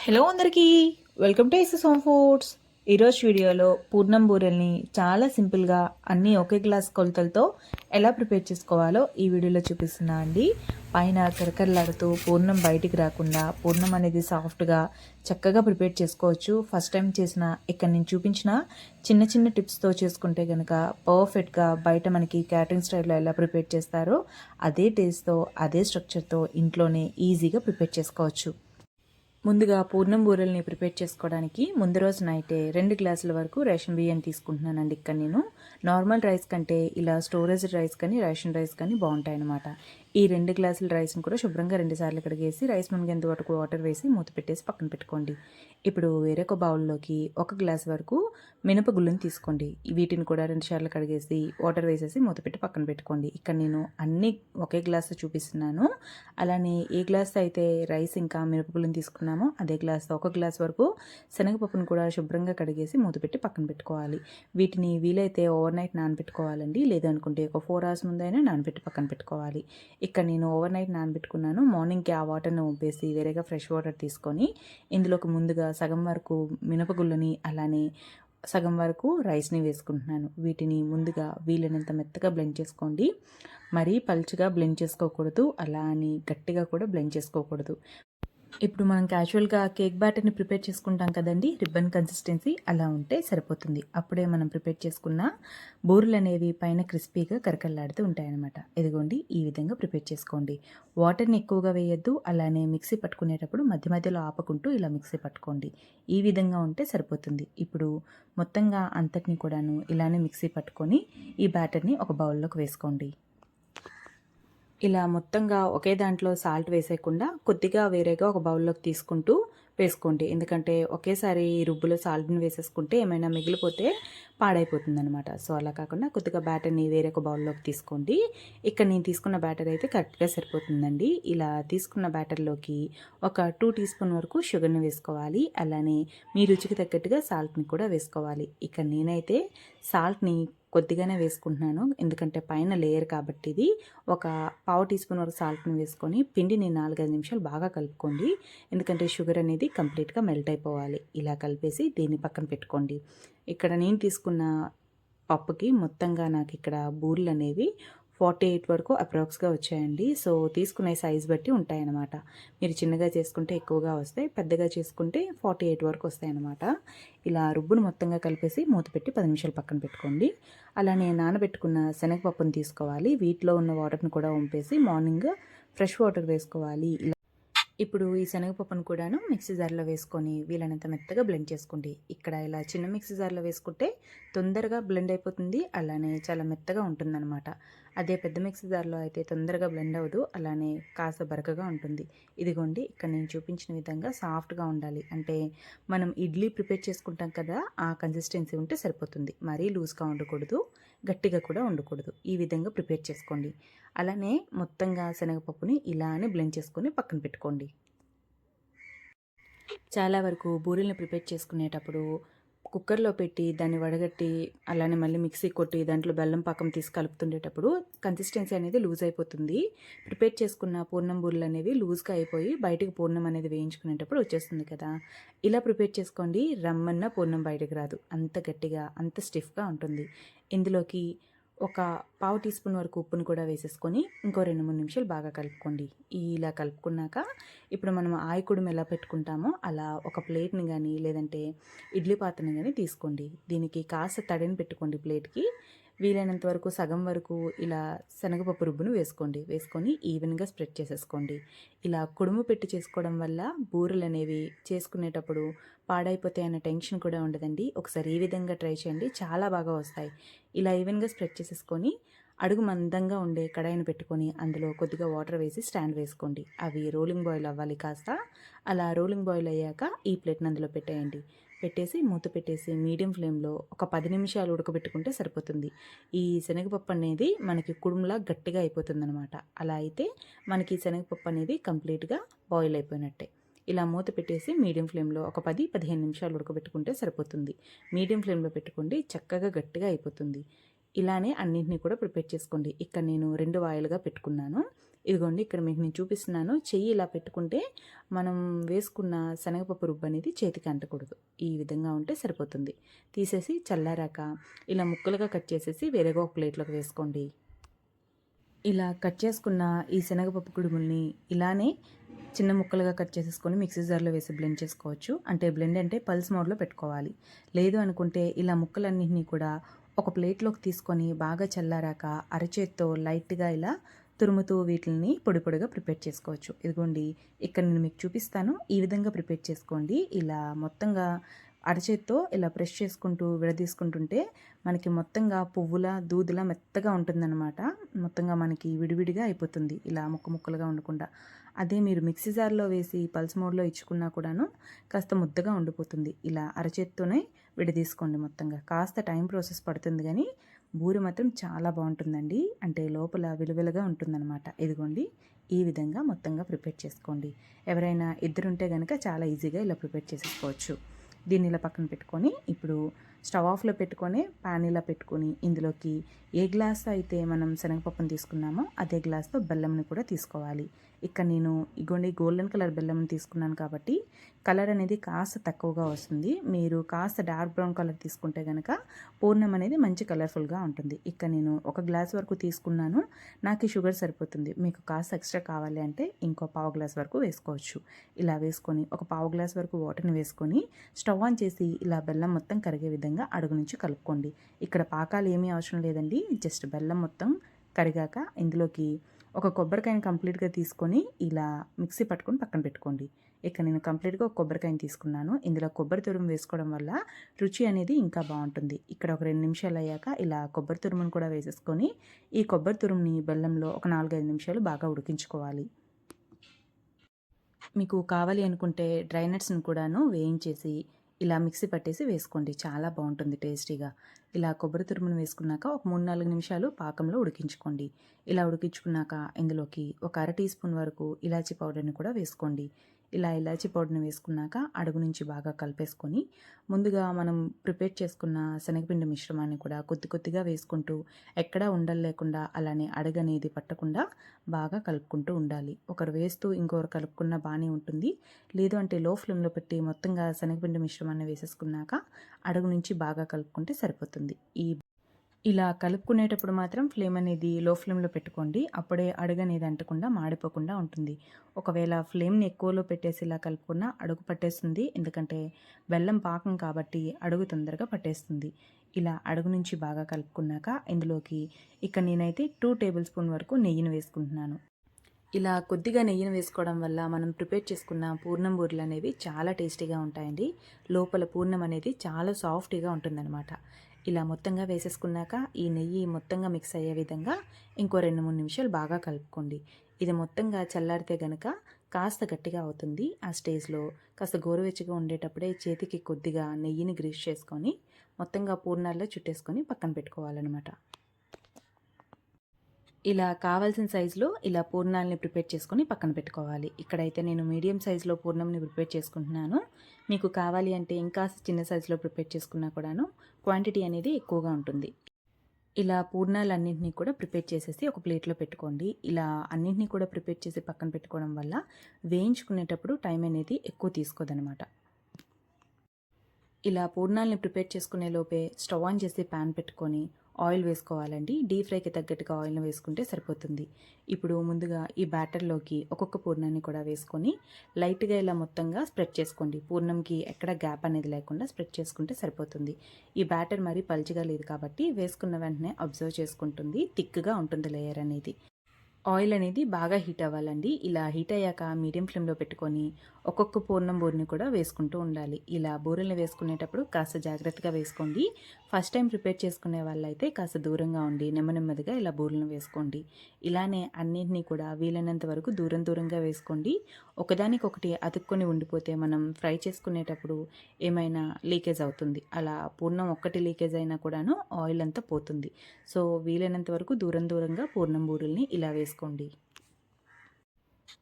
Hello అందరికీ, welcome to SS home foods. ఈరోజు వీడియోలో పూర్ణం బూరెల్ని చాలా సింపుల్గా అన్నీ ఒకే గ్లాస్ కొలతలతో ఎలా ప్రిపేర్ చేసుకోవాలో ఈ వీడియోలో చూపిస్తున్నా అండి. పైన కరకరలాడుతూ పూర్ణం బయటికి రాకుండా పూర్ణం అనేది సాఫ్ట్గా చక్కగా ప్రిపేర్ చేసుకోవచ్చు. ఫస్ట్ టైం చేసిన ఇక్కడ నేను చూపించిన చిన్న చిన్న టిప్స్తో చేసుకుంటే కనుక పర్ఫెక్ట్గా బయట మనకి క్యాటరింగ్ స్టైల్లో ఎలా ప్రిపేర్ చేస్తారో అదే టేస్ట్తో అదే స్ట్రక్చర్తో ఇంట్లోనే ఈజీగా ప్రిపేర్ చేసుకోవచ్చు. ముందుగా పూర్ణం బూరెల్ని ప్రిపేర్ చేసుకోవడానికి ముందు రోజు నైటే 2 గ్లాసుల వరకు రేషన్ బియ్యం తీసుకుంటున్నానండి. ఇక్కడ నేను నార్మల్ రైస్ కంటే ఇలా స్టోరేజ్ రైస్ కానీ రేషన్ రైస్ కానీ బాగుంటాయి అన్నమాట. ఈ 2 గ్లాసుల రైస్ని కూడా శుభ్రంగా 2 సార్లు కడిగేసి రైస్ మునిగేంత వరకు వాటర్ వేసి మూత పెట్టేసి పక్కన పెట్టుకోండి. ఇప్పుడు వేరొక బౌల్లోకి 1 గ్లాస్ వరకు మినపగుళ్ళని తీసుకోండి. వీటిని కూడా 2 సార్లు కడిగేసి వాటర్ వేసేసి మూత పెట్టి పక్కన పెట్టుకోండి. ఇక్కడ నేను అన్ని ఒకే గ్లాస్ చూపిస్తున్నాను. అలానే ఏ గ్లాస్ అయితే రైస్ ఇంకా మినపగుళ్ళని తీసుకున్నామో అదే గ్లాస్తో 1 గ్లాస్ వరకు శనగపప్పును కూడా శుభ్రంగా కడిగేసి మూత పెట్టి పక్కన పెట్టుకోవాలి. వీటిని వీలైతే ఓవర్ నైట్ నానబెట్టుకోవాలండి. లేదనుకుంటే ఒక 4 hours ముందైనా నానబెట్టి పక్కన పెట్టుకోవాలి. ఇక్కడ నేను ఓవర్ నైట్ నానబెట్టుకున్నాను. మార్నింగ్కి ఆ వాటర్ను వంపేసి వేరేగా ఫ్రెష్ వాటర్ తీసుకొని ఇందులోకి ముందుగా సగం వరకు మినపగుళ్ళని అలానే సగం వరకు రైస్ని వేసుకుంటున్నాను. వీటిని ముందుగా వీలైనంత మెత్తగా బ్లెండ్ చేసుకోండి. మరీ పల్చగా బ్లెండ్ చేసుకోకూడదు, అలా అని గట్టిగా కూడా బ్లెండ్ చేసుకోకూడదు. ఇప్పుడు మనం క్యాజువల్గా కేక్ బ్యాటర్ని ప్రిపేర్ చేసుకుంటాం కదండి, రిబ్బన్ కన్సిస్టెన్సీ అలా ఉంటే సరిపోతుంది. అప్పుడే మనం ప్రిపేర్ చేసుకున్న బూరెలు అనేవి పైన క్రిస్పీగా కరకల్లాడుతూ ఉంటాయన్నమాట. ఇదిగోండి, ఈ విధంగా ప్రిపేర్ చేసుకోండి. వాటర్ని ఎక్కువగా వేయొద్దు, అలానే మిక్సీ పట్టుకునేటప్పుడు మధ్య మధ్యలో ఆపకుంటూ ఇలా మిక్సీ పట్టుకోండి. ఈ విధంగా ఉంటే సరిపోతుంది. ఇప్పుడు మొత్తంగా అంతటిని కూడాను ఇలానే మిక్సీ పట్టుకొని ఈ బ్యాటర్ని ఒక బౌల్లోకి వేసుకోండి. ఇలా మొత్తంగా ఒకే దాంట్లో సాల్ట్ వేసేయకుండా కొద్దిగా వేరేగా ఒక బౌల్లోకి తీసుకుంటూ వేసుకోండి. ఎందుకంటే ఒకేసారి రుబ్బులో సాల్ట్ని వేసేసుకుంటే ఏమైనా మిగిలిపోతే పాడైపోతుంది అనమాట. సో అలా కాకుండా కొద్దిగా బ్యాటర్ని వేరొక బౌల్లోకి తీసుకోండి. ఇక్కడ నేను తీసుకున్న బ్యాటర్ అయితే కరెక్ట్గా సరిపోతుందండి. ఇలా తీసుకున్న బ్యాటర్లోకి ఒక 2 టీ స్పూన్ వరకు షుగర్ని వేసుకోవాలి. అలానే మీ రుచికి తగ్గట్టుగా సాల్ట్ని కూడా వేసుకోవాలి. ఇక్కడ నేనైతే సాల్ట్ని కొద్దిగానే వేసుకుంటున్నాను, ఎందుకంటే పైన లేయర్ కాబట్టి. ఇది ఒక పావు టీ స్పూన్ వరకు సాల్ట్ని వేసుకొని పిండిని 4-5 నిమిషాలు బాగా కలుపుకోండి. ఎందుకంటే షుగర్ అనేది కంప్లీట్గా మెల్ట్ అయిపోవాలి. ఇలా కలిపేసి దీన్ని పక్కన పెట్టుకోండి. ఇక్కడ నేను తీసుకున్న పప్పుకి మొత్తంగా నాకు ఇక్కడ బూరెలు అనేవి 48 వరకు అప్రాక్స్గా వచ్చాయండి. సో తీసుకునే సైజ్ బట్టి ఉంటాయన్నమాట. మీరు చిన్నగా చేసుకుంటే ఎక్కువగా వస్తాయి, పెద్దగా చేసుకుంటే 48 వరకు వస్తాయి అన్నమాట. ఇలా రుబ్బును మొత్తంగా కలిపేసి మూత పెట్టి 10 నిమిషాలు పక్కన పెట్టుకోండి. అలానే నానబెట్టుకున్న శనగపప్పును తీసుకోవాలి. వీటిలో ఉన్న వాటర్ని కూడా వంపేసి మార్నింగ్ ఫ్రెష్ వాటర్ వేసుకోవాలి. ఇప్పుడు ఈ శనగపప్పును కూడాను మిక్సీ జార్లో వేసుకొని వీలైనంత మెత్తగా బ్లెండ్ చేసుకోండి. ఇక్కడ ఇలా చిన్న మిక్సీ జార్లో వేసుకుంటే తొందరగా బ్లెండ్ అయిపోతుంది, అలానే చాలా మెత్తగా ఉంటుందన్నమాట. అదే పెద్ద మిక్సీ జార్లో అయితే తొందరగా బ్లెండ్ అవ్వదు, అలానే కాస్త బరకగా ఉంటుంది. ఇదిగోండి, ఇక్కడ నేను చూపించిన విధంగా సాఫ్ట్గా ఉండాలి. అంటే మనం ఇడ్లీ ప్రిపేర్ చేసుకుంటాం కదా, ఆ కన్సిస్టెన్సీ ఉంటే సరిపోతుంది. మరీ లూజ్గా ఉండకూడదు, గట్టిగా కూడా ఉండకూడదు. ఈ విధంగా ప్రిపేర్ చేసుకోండి. అలానే మొత్తంగా శనగపప్పుని ఇలానే బ్లెండ్ చేసుకొని పక్కన పెట్టుకోండి. చాలా వరకు బూరెల్ని ప్రిపేర్ చేసుకునేటప్పుడు కుక్కర్లో పెట్టి దాన్ని వడగట్టి అలానే మళ్ళీ మిక్సీ కొట్టి దాంట్లో బెల్లం పాకం తీసి కలుపుతుండేటప్పుడు కన్సిస్టెన్సీ అనేది లూజ్ అయిపోతుంది. ప్రిపేర్ చేసుకున్న పూర్ణం బూరెలు అనేవి లూజ్గా అయిపోయి బయటకు పూర్ణం అనేది వేయించుకునేటప్పుడు వచ్చేస్తుంది కదా. ఇలా ప్రిపేర్ చేసుకోండి. రమ్మన్న పూర్ణం బయటకు రాదు, అంత గట్టిగా అంత స్టిఫ్గా ఉంటుంది. ఇందులోకి ఒక పావు టీ స్పూన్ వరకు ఉప్పును కూడా వేసేసుకొని ఇంకో 2-3 నిమిషాలు బాగా కలుపుకోండి. ఇలా కలుపుకున్నాక ఇప్పుడు మనం ఆయికుడుం ఎలా పెట్టుకుంటామో అలా ఒక ప్లేట్ని కానీ లేదంటే ఇడ్లీ పాత్రని కానీ తీసుకోండి. దీనికి కాస్త తడిని పెట్టుకోండి ప్లేట్కి. వీలైనంత వరకు సగం వరకు ఇలా శనగపప్పు రుబ్బును వేసుకొని ఈవెన్గా స్ప్రెడ్ చేసేసుకోండి. ఇలా కుడుము పెట్టి చేసుకోవడం వల్ల బూరెలు అనేవి చేసుకునేటప్పుడు పాడైపోతాయి అన్న టెన్షన్ కూడా ఉండదండి. ఒకసారి ఈ విధంగా ట్రై చేయండి, చాలా బాగా వస్తాయి. ఇలా ఈవెన్గా స్ప్రెడ్ చేసేసుకొని అడుగు మందంగా ఉండే కడాయిని పెట్టుకొని అందులో కొద్దిగా వాటర్ వేసి స్టాండ్ వేసుకోండి. అవి రోలింగ్ బాయిల్ అవ్వాలి కాస్త. అలా రోలింగ్ బాయిల్ అయ్యాక ఈ ప్లేట్ని అందులో పెట్టేయండి. పెట్టేసి మూత పెట్టేసి మీడియం ఫ్లేమ్లో ఒక 10 నిమిషాలు ఉడకబెట్టుకుంటే సరిపోతుంది. ఈ శనగపప్పు అనేది మనకి కుడుములా గట్టిగా అయిపోతుంది అనమాట. అలా అయితే మనకి శనగపప్పు అనేది కంప్లీట్గా బాయిల్ అయిపోయినట్టే. ఇలా మూత పెట్టేసి మీడియం ఫ్లేమ్లో ఒక 10-15 నిమిషాలు ఉడకబెట్టుకుంటే సరిపోతుంది. మీడియం ఫ్లేమ్లో పెట్టుకోండి, చక్కగా గట్టిగా అయిపోతుంది. ఇలానే అన్నింటినీ కూడా ప్రిపేర్ చేసుకోండి. ఇక్కడ నేను 2 వాయిలుగా పెట్టుకున్నాను. ఇదిగోండి ఇక్కడ మీకు నేను చూపిస్తున్నాను. చెయ్యి ఇలా పెట్టుకుంటే మనం వేసుకున్న శనగపప్పు రుబ్బు అనేది చేతికి అంటకూడదు. ఈ విధంగా ఉంటే సరిపోతుంది. తీసేసి చల్లారాక ఇలా ముక్కలుగా కట్ చేసేసి వేరేగా ఒక ప్లేట్లోకి వేసుకోండి. ఇలా కట్ చేసుకున్న ఈ శనగపప్పు కుడుముల్ని ఇలానే చిన్న ముక్కలుగా కట్ చేసేసుకొని మిక్సీ జార్లో వేసి బ్లెండ్ చేసుకోవచ్చు. అంటే బ్లెండ్ అంటే పల్స్ మోడ్లో పెట్టుకోవాలి. లేదు అనుకుంటే ఇలా ముక్కలన్నింటినీ కూడా ఒక ప్లేట్లోకి తీసుకొని బాగా చల్లారాక అరచేత్తో లైట్గా ఇలా తురుముతూ వీటిని పొడి పొడిగా ప్రిపేర్ చేసుకోవచ్చు. ఇదిగోండి ఇక్కడ నేను మీకు చూపిస్తాను. ఈ విధంగా ప్రిపేర్ చేసుకోండి. ఇలా మొత్తంగా అరచేత్తో ఇలా ప్రెస్ చేసుకుంటూ విడదీసుకుంటుంటే మనకి మొత్తంగా పువ్వులా దూదిలా మెత్తగా ఉంటుందన్నమాట. మొత్తంగా మనకి విడివిడిగా అయిపోతుంది ఇలా ముక్కలుగా ఉండకుండా. అదే మీరు మిక్సీ జార్లో వేసి పల్స్ మోడ్లో ఇచ్చుకున్నా కూడాను కాస్త ముద్దగా ఉండిపోతుంది. ఇలా అరచేత్తోనే విడదీసుకోండి మొత్తంగా. కాస్త టైం ప్రాసెస్ పడుతుంది కానీ బూరి మాత్రం చాలా బాగుంటుందండి. అంటే లోపల విలువలుగా ఉంటుందన్నమాట. ఇదిగోండి ఈ విధంగా మొత్తంగా ప్రిపేర్ చేసుకోండి. ఎవరైనా ఇద్దరుంటే కనుక చాలా ఈజీగా ఇలా ప్రిపేర్ చేసేసుకోవచ్చు. దీన్ని ఇలా పక్కన పెట్టుకొని ఇప్పుడు స్టవ్ ఆఫ్లో పెట్టుకొని ప్యాన్ ఇలా పెట్టుకొని ఇందులోకి ఏ గ్లాస్ అయితే మనం శనగపప్పును తీసుకున్నామో అదే గ్లాస్తో బెల్లంని కూడా తీసుకోవాలి. ఇక్కడ నేను ఇగోండి గోల్డెన్ కలర్ బెల్లం తీసుకున్నాను కాబట్టి కలర్ అనేది కాస్త తక్కువగా వస్తుంది. మీరు కాస్త డార్క్ బ్రౌన్ కలర్ తీసుకుంటే కనుక పూర్ణం అనేది మంచి కలర్ఫుల్గా ఉంటుంది. ఇక్కడ నేను 1 గ్లాస్ వరకు తీసుకున్నాను. నాకు ఈ షుగర్ సరిపోతుంది. మీకు కాస్త ఎక్స్ట్రా కావాలి అంటే ఇంకో పావు గ్లాస్ వరకు వేసుకోవచ్చు. ఇలా వేసుకొని ఒక పావు గ్లాస్ వరకు వాటర్ని వేసుకొని స్టవ్ ఆన్ చేసి ఇలా బెల్లం మొత్తం కరిగే విధంగా అడుగు నుంచి కలుపుకోండి. ఇక్కడ పాకాలు ఏమీ అవసరం లేదండి. జస్ట్ బెల్లం మొత్తం కరిగాక ఇందులోకి ఒక కొబ్బరికాయని కంప్లీట్గా తీసుకొని ఇలా మిక్సీ పట్టుకొని పక్కన పెట్టుకోండి. ఇక్కడ నేను కంప్లీట్గా ఒక కొబ్బరికాయని తీసుకున్నాను. ఇందులో కొబ్బరి తురుము వేసుకోవడం వల్ల రుచి అనేది ఇంకా బాగుంటుంది. ఇక్కడ ఒక 2 నిమిషాలు అయ్యాక ఇలా కొబ్బరి తురుమును కూడా వేసేసుకొని ఈ కొబ్బరి తురుముని బెల్లంలో ఒక 4-5 నిమిషాలు బాగా ఉడికించుకోవాలి. మీకు కావాలి అనుకుంటే డ్రై నట్స్ని కూడాను వేయించేసి ఇలా మిక్సీ పట్టేసి వేసుకోండి. చాలా బాగుంటుంది టేస్టీగా. ఇలా కొబ్బరి తురుమును వేసుకున్నాక ఒక 3-4 నిమిషాలు పాకంలో ఉడికించుకోండి. ఇలా ఉడికించుకున్నాక ఇందులోకి ఒక అర టీ స్పూన్ వరకు ఇలాచీ పౌడర్ని కూడా వేసుకోండి. ఇలా ఇలాచీ పౌడర్ని వేసుకున్నాక అడుగు నుంచి బాగా కలిపేసుకొని ముందుగా మనం ప్రిపేర్ చేసుకున్న శనగపిండి మిశ్రమాన్ని కూడా కొద్దిగా వేసుకుంటూ ఎక్కడా ఉండలు లేకుండా అలానే అడుగు అనేది పట్టకుండా బాగా కలుపుకుంటూ ఉండాలి. ఒకరు వేస్తూ ఇంకొకరు కలుపుకున్న బాగానే ఉంటుంది. లేదు అంటే లో ఫ్లేమ్లో పెట్టి మొత్తంగా శనగపిండి మిశ్రమాన్ని వేసేసుకున్నాక అడుగు నుంచి బాగా కలుపుకుంటే సరిపోతుంది. ఇలా కలుపుకునేటప్పుడు మాత్రం ఫ్లేమ్ అనేది లో ఫ్లేమ్లో పెట్టుకోండి. అప్పుడే అడుగు అనేది అంటకుండా మాడిపోకుండా ఉంటుంది. ఒకవేళ ఫ్లేమ్ని ఎక్కువలో పెట్టేసి ఇలా కలుపుకున్నా అడుగు పట్టేస్తుంది. ఎందుకంటే బెల్లం పాకం కాబట్టి అడుగు తొందరగా పట్టేస్తుంది. ఇలా అడుగు నుంచి బాగా కలుపుకున్నాక ఇందులోకి ఇక్కడ నేనైతే 2 టేబుల్ స్పూన్ వరకు నెయ్యిని వేసుకుంటున్నాను. ఇలా కొద్దిగా నెయ్యిని వేసుకోవడం వల్ల మనం ప్రిపేర్ చేసుకున్న పూర్ణం బూరెలు అనేవి చాలా టేస్టీగా ఉంటాయండి. లోపల పూర్ణం అనేది చాలా సాఫ్ట్గా ఉంటుందన్నమాట. ఇలా మొత్తంగా వేసేసుకున్నాక ఈ నెయ్యి మొత్తంగా మిక్స్ అయ్యే విధంగా ఇంకో 2-3 నిమిషాలు బాగా కలుపుకోండి. ఇది మొత్తంగా చల్లారితే కనుక కాస్త గట్టిగా అవుతుంది. ఆ స్టేజ్లో కాస్త గోరువెచ్చగా ఉండేటప్పుడే చేతికి కొద్దిగా నెయ్యిని గ్రీస్ చేసుకొని మొత్తంగా పూర్ణాల్లో చుట్టేసుకొని పక్కన పెట్టుకోవాలన్నమాట. ఇలా కావాల్సిన సైజులో ఇలా పూర్ణాలని ప్రిపేర్ చేసుకొని పక్కన పెట్టుకోవాలి. ఇక్కడైతే నేను మీడియం సైజులో పూర్ణంని ప్రిపేర్ చేసుకుంటున్నాను. మీకు కావాలి అంటే ఇంకా చిన్న సైజులో ప్రిపేర్ చేసుకున్నా కూడాను క్వాంటిటీ అనేది ఎక్కువగా ఉంటుంది. ఇలా పూర్ణాలన్నింటినీ కూడా ప్రిపేర్ చేసేసి ఒక ప్లేట్లో పెట్టుకోండి. ఇలా అన్నింటినీ కూడా ప్రిపేర్ చేసి పక్కన పెట్టుకోవడం వల్ల వేయించుకునేటప్పుడు టైం అనేది ఎక్కువ తీసుకోదనమాట. ఇలా పూర్ణాలని ప్రిపేర్ చేసుకునే లోపే స్టవ్ ఆన్ చేసి ప్యాన్ పెట్టుకొని ఆయిల్ వేసుకోవాలండి. డీప్ ఫ్రైకి తగ్గట్టుగా ఆయిల్ని వేసుకుంటే సరిపోతుంది. ఇప్పుడు ముందుగా ఈ బ్యాటర్లోకి ఒక్కొక్క పూర్ణాన్ని కూడా వేసుకొని లైట్గా ఇలా మొత్తంగా స్ప్రెడ్ చేసుకోండి. పూర్ణంకి ఎక్కడ గ్యాప్ అనేది లేకుండా స్ప్రెడ్ చేసుకుంటే సరిపోతుంది. ఈ బ్యాటర్ మరీ పల్చగా లేదు కాబట్టి వేసుకున్న వెంటనే అబ్జర్వ్ చేసుకుంటుంది. థిక్గా ఉంటుంది లేయర్ అనేది. ఆయిల్ అనేది బాగా హీట్ అవ్వాలండి. ఇలా హీట్ అయ్యాక మీడియం ఫ్లేమ్లో పెట్టుకొని ఒక్కొక్క పూర్ణం బూరెని కూడా వేసుకుంటూ ఉండాలి. ఇలా బూరెల్ని వేసుకునేటప్పుడు కాస్త జాగ్రత్తగా వేసుకోండి. ఫస్ట్ టైం ప్రిపేర్ చేసుకునే వాళ్ళైతే కాస్త దూరంగా ఉండి నెమ్మదిగా ఇలా బూరెలను వేసుకోండి. ఇలానే అన్నింటినీ కూడా వీలైనంత వరకు దూరంగా వేసుకోండి. ఒకదానికొకటి అతుక్కొని ఉండిపోతే మనం ఫ్రై చేసుకునేటప్పుడు ఏమైనా లీకేజ్ అవుతుంది. అలా పూర్ణం ఒక్కటి లీకేజ్ అయినా కూడాను ఆయిల్ అంతా పోతుంది. సో వీలైనంత వరకు దూరంగా పూర్ణం బూరెల్ని ఇలా వేసుకోండి.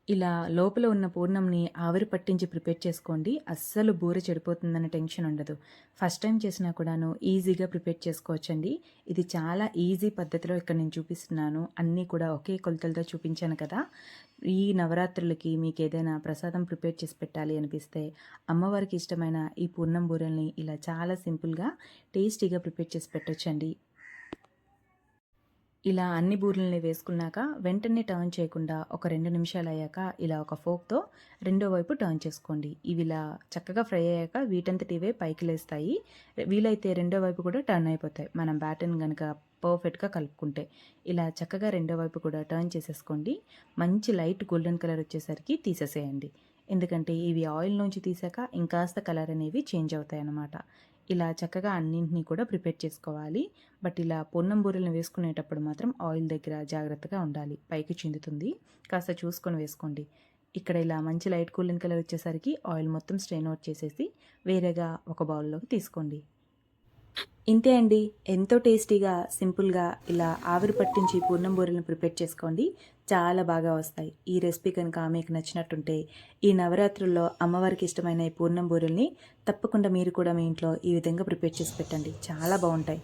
ఇలా లోపల ఉన్న పూర్ణంని ఆవిరి పట్టించి ప్రిపేర్ చేసుకోండి. అస్సలు బూరె చెడిపోతుందనే టెన్షన్ ఉండదు. ఫస్ట్ టైం చేసినా కూడాను ఈజీగా ప్రిపేర్ చేసుకోవచ్చండి. ఇది చాలా ఈజీ పద్ధతిలో ఇక్కడ నేను చూపిస్తున్నాను. అన్నీ కూడా ఒకే కొలతలతో చూపించాను కదా! ఈ నవరాత్రులకి మీకేదైనా ప్రసాదం ప్రిపేర్ చేసి పెట్టాలి అనిపిస్తే, అమ్మవారికి ఇష్టమైన ఈ పూర్ణం బూరెల్ని ఇలా చాలా సింపుల్‌గా, టేస్టీగా ప్రిపేర్ చేసి పెట్టొచ్చండి. ఇలా అన్ని బూరెల్ని వేసుకున్నాక వెంటనే టర్న్ చేయకుండా ఒక 2 నిమిషాలు అయ్యాక ఇలా ఒక ఫోక్‌తో రెండో వైపు టర్న్ చేసుకోండి. ఇవి ఇలా చక్కగా ఫ్రై అయ్యాక వీటంతట ఇవే పైకి లేస్తాయి. వీలైతే రెండో వైపు కూడా టర్న్ అయిపోతాయి. మనం బ్యాటర్‌ని గనక పర్ఫెక్ట్‌గా కలుపుకుంటే. ఇలా చక్కగా రెండో వైపు కూడా టర్న్ చేసేసుకోండి. మంచి లైట్ గోల్డెన్ కలర్ వచ్చేసరికి తీసేసేయండి. ఎందుకంటే ఇవి ఆయిల్ నుంచి తీసాక ఇంకాస్త కలర్ అనేవి చేంజ్ అవుతాయన్నమాట. ఇలా చక్కగా అన్నింటినీ కూడా ప్రిపేర్ చేసుకోవాలి. బట్ ఇలా పూర్ణం బూరెలను వేసుకునేటప్పుడు మాత్రం ఆయిల్ దగ్గర జాగ్రత్తగా ఉండాలి. పైకి చిందుతుంది. కాస్త చూసుకొని వేసుకోండి. ఇక్కడ ఇలా మంచి లైట్ గోల్డెన్ కలర్ వచ్చేసరికి ఆయిల్ మొత్తం స్ట్రెయిన్ అవుట్ చేసేసి వేరేగా ఒక బౌల్లోకి తీసుకోండి. ఇంతే అండి. ఎంతో టేస్టీగా, సింపుల్‌గా ఇలా ఆవిరి పట్టించి పూర్ణం బూరెలను ప్రిపేర్ చేసుకోండి. చాలా బాగా వస్తాయి. ఈ రెసిపీ కనుక మీకు నచ్చినట్టుంటే ఈ నవరాత్రుల్లో అమ్మవారికి ఇష్టమైన ఈ పూర్ణం బూరెల్ని తప్పకుండా మీరు కూడా మీ ఇంట్లో ఈ విధంగా ప్రిపేర్ చేసి పెట్టండి. చాలా బావుంటాయి.